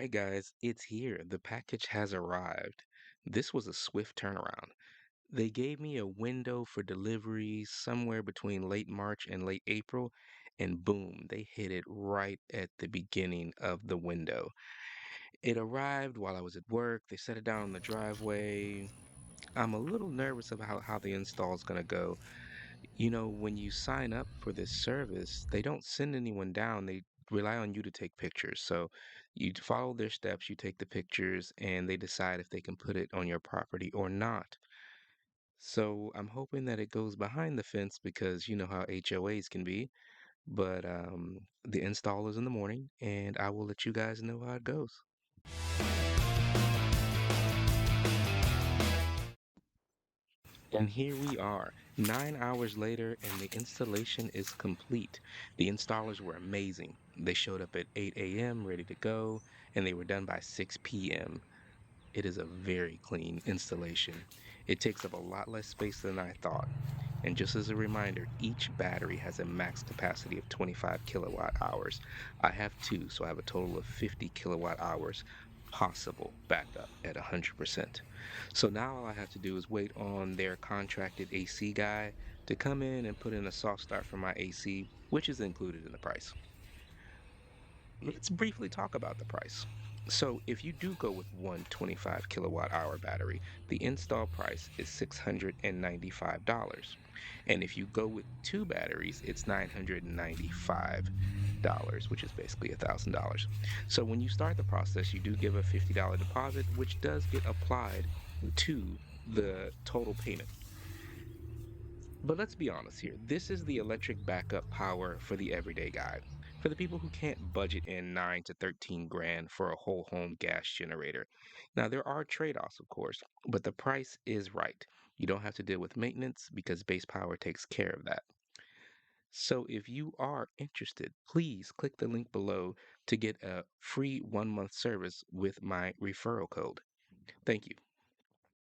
right, guys, it's here. The package has arrived. This was a swift turnaround. They gave me a window for delivery somewhere between late March and late April, and boom, they hit it right at the beginning of the window. It arrived while I was at work. They set it down on the driveway. I'm a little nervous about how the install is going to go. When you sign up for this service, they don't send anyone down. They rely on you to take pictures. So you follow their steps, you take the pictures, and they decide if they can put it on your property or not. So I'm hoping that it goes behind the fence because you know how HOAs can be. But the install is in the morning, and I will let you guys know how it goes. And here we are, 9 hours later, and the installation is complete. The installers were amazing. They showed up at 8 a.m., ready to go, and they were done by 6 p.m. It is a very clean installation. It takes up a lot less space than I thought. And just as a reminder, each battery has a max capacity of 25 kilowatt hours. I have two, so I have a total of 50 kilowatt hours possible backup at 100%. So now all I have to do is wait on their contracted AC guy to come in and put in a soft start for my AC, which is included in the price. Let's briefly talk about the price. So, if you do go with one 25 kilowatt hour battery, the install price is $695. And if you go with two batteries, it's $995, which is basically $1,000. So, when you start the process, you do give a $50 deposit, which does get applied to the total payment. But let's be honest here. This is the electric backup power for the everyday guy. For the people who can't budget in 9 to 13 grand for a whole home gas generator. Now, there are trade-offs, of course, but the price is right. You don't have to deal with maintenance because base power takes care of that. So if you are interested, please click the link below to get a free 1 month service with my referral code. Thank you.